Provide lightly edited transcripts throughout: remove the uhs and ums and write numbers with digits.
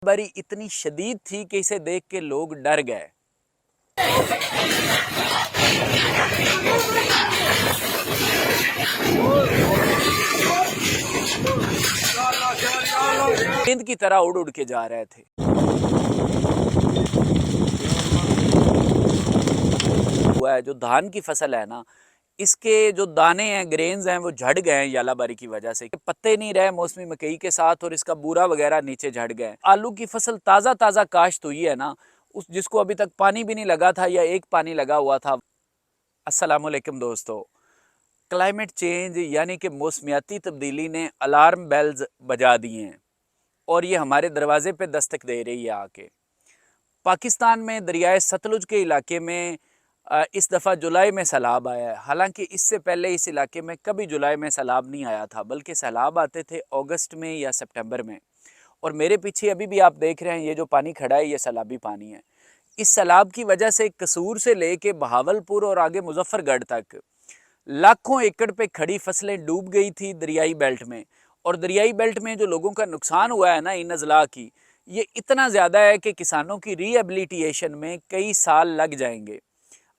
यालाबारी इतनी शदीद थी कि इसे देख के लोग डर गए। गेंद की तरह उड़ उड़ के जा रहे थे। हुआ है जो धान की फसल है ना, इसके जो दाने हैं, ग्रेन्स हैं, वो झड़ गए हैं यालाबारी की वजह से। पत्ते नहीं रहे मौसमी मकई के साथ और इसका बूरा वगैरह नीचे झड़ गए। आलू की फसल ताज़ा ताज़ा काश्त हुई है ना, उस जिसको अभी तक पानी भी नहीं लगा था या एक पानी लगा हुआ था। अस्सलाम वालेकुम दोस्तों, क्लाइमेट चेंज यानी कि मौसमियाती तब्दीली ने अलार्म बेल्स बजा दिए हैं और ये हमारे दरवाजे पे दस्तक दे रही है आके। पाकिस्तान में दरियाए सतलुज के इलाके में इस दफ़ा जुलाई में सैलाब आया है। हालांकि इससे पहले इस इलाके में कभी जुलाई में सैलाब नहीं आया था, बल्कि सैलाब आते थे अगस्त में या सितंबर में। और मेरे पीछे अभी भी आप देख रहे हैं ये जो पानी खड़ा है, ये सैलाबी पानी है। इस सैलाब की वजह से कसूर से लेके बहावलपुर और आगे मुजफ्फरगढ़ तक लाखों एकड़ पे खड़ी फसलें डूब गई थी दरियाई बेल्ट में। और दरियाई बेल्ट में जो लोगों का नुकसान हुआ है ना इन अजला की, ये इतना ज़्यादा है कि किसानों की रिहेबिलिटेशन में कई साल लग जाएंगे।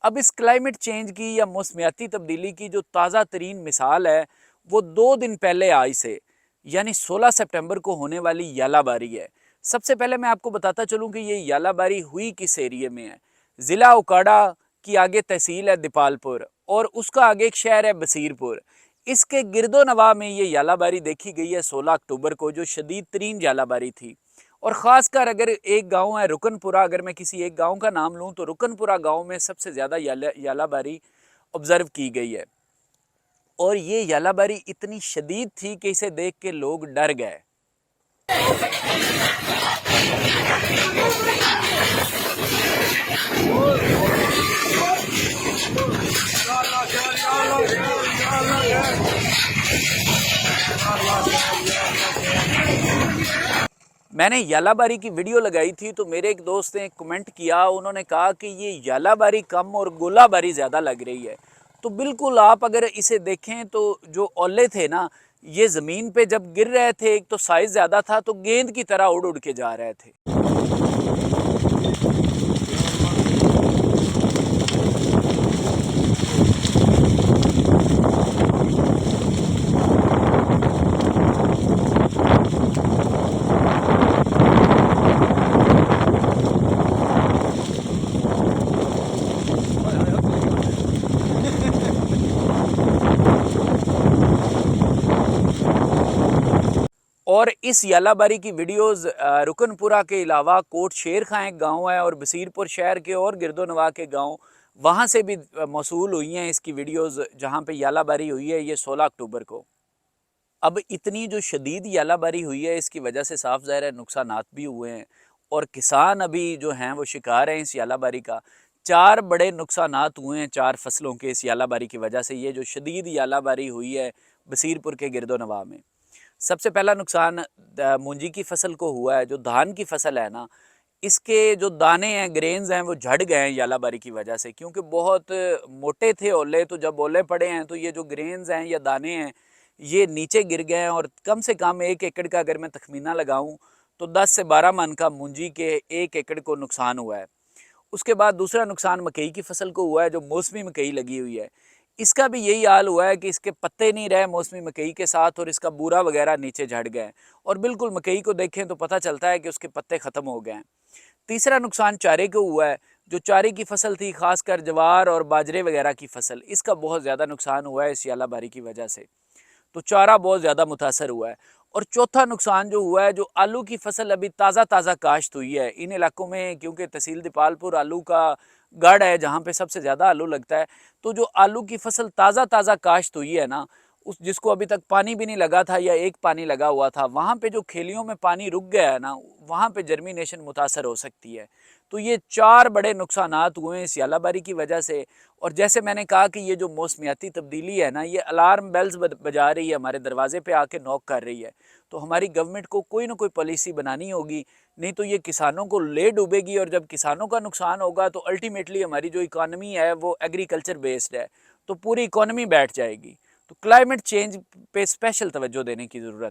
अब इस क्लाइमेट चेंज की या मौसमियाती तब्दीली की जो ताज़ा तरीन मिसाल है, वो 2 दिन पहले आज से यानी 16 सितंबर को होने वाली यालाबारी है। सबसे पहले मैं आपको बताता चलूँ कि ये यालाबारी हुई किस एरिए में है। ज़िला उकाड़ा की आगे तहसील है दीपालपुर और उसका आगे एक शहर है बसीरपुर। इसके गिरदो नवाह में ये यालाबारी देखी गई है 16 अक्टूबर को, जो शदीद तरीन यालाबारी थी। और ख़ासकर अगर एक गांव है रुकनपुरा, अगर मैं किसी एक गांव का नाम लूं तो रुकनपुरा गांव में सबसे ज़्यादा यालाबारी ऑब्ज़र्व की गई है। और ये यालाबारी इतनी शदीद थी कि इसे देख के लोग डर गए। मैंने यालाबारी की वीडियो लगाई थी तो मेरे एक दोस्त ने कमेंट किया, उन्होंने कहा कि ये यालाबारी कम और गोलाबारी ज़्यादा लग रही है। तो बिल्कुल आप अगर इसे देखें तो जो ओले थे ना, ये ज़मीन पे जब गिर रहे थे, एक तो साइज़ ज़्यादा था, तो गेंद की तरह उड़ उड़ के जा रहे थे। और इस यालाबारी की वीडियोस रुकनपुरा के अलावा कोट शेर खां एक गाँव है और बसीरपुर शहर के और गिरदोनवा के गाँव, वहाँ से भी मौसूल हुई हैं इसकी वीडियोस, जहाँ पे यालाबारी हुई है ये 16 अक्टूबर को। अब इतनी जो शदीद यालाबारी हुई है, इसकी वजह से साफ ज़ाहिर है नुकसानात भी हुए हैं और किसान अभी जो हैं वो शिकार हैं इस यालाबारी का। 4 बड़े नुकसानात हुए हैं 4 फसलों के इस यालाबारी की वजह से, ये जो शदीद यालाबारी हुई है बसीरपुर के गिरदोनवा में। सबसे पहला नुकसान मूंजी की फसल को हुआ है। जो धान की फसल है ना, इसके जो दाने हैं, ग्रेन्स हैं, वो झड़ गए हैं यालाबारी की वजह से, क्योंकि बहुत मोटे थे ओले। तो जब ओले पड़े हैं तो ये जो ग्रेन्स हैं या दाने हैं, ये नीचे गिर गए हैं। और कम से कम 1 एकड़ का अगर मैं तखमीना लगाऊं तो 10 से 12 मन का मूंजी के 1 एकड़ को नुकसान हुआ है। उसके बाद दूसरा नुकसान मकई की फसल को हुआ है, जो मौसमी मकई लगी हुई है। इसका भी यही हाल हुआ है कि इसके पत्ते नहीं रहे मौसमी मकई के साथ और इसका बूरा वगैरह नीचे झड़ गए। और बिल्कुल मकई को देखें तो पता चलता है कि उसके पत्ते ख़त्म हो गए हैं। तीसरा नुकसान चारे को हुआ है। जो चारे की फसल थी, खासकर जवार और बाजरे वगैरह की फसल, इसका बहुत ज़्यादा नुकसान हुआ है इस यालाबारी की वजह से। तो चारा बहुत ज़्यादा मुतासर हुआ है। और चौथा नुकसान जो हुआ है, जो आलू की फसल अभी ताज़ा ताज़ा काश्त हुई है इन इलाकों में, क्योंकि तहसील दीपालपुर आलू का गढ़ है जहाँ पे सबसे ज़्यादा आलू लगता है। तो जो आलू की फसल ताज़ा ताज़ा काश्त हुई है ना, उस जिसको अभी तक पानी भी नहीं लगा था या एक पानी लगा हुआ था, वहाँ पे जो खेलियों में पानी रुक गया है ना, वहाँ पे जर्मिनेशन मुतासर हो सकती है। तो ये 4 बड़े नुकसानात हुए हैं इस यालाबारी की वजह से। और जैसे मैंने कहा कि ये जो मौसमियाती तब्दीली है ना, ये अलार्म बेल्स बजा रही है, हमारे दरवाजे पे आके नॉक कर रही है। तो हमारी गवर्नमेंट को कोई ना कोई पॉलिसी बनानी होगी, नहीं तो ये किसानों को ले डूबेगी। और जब किसानों का नुकसान होगा तो अल्टीमेटली हमारी जो इकानमी है वो एग्रीकल्चर बेस्ड है, तो पूरी इकानमी बैठ जाएगी। तो क्लाइमेट चेंज पे स्पेशल तवज्जो देने की ज़रूरत है।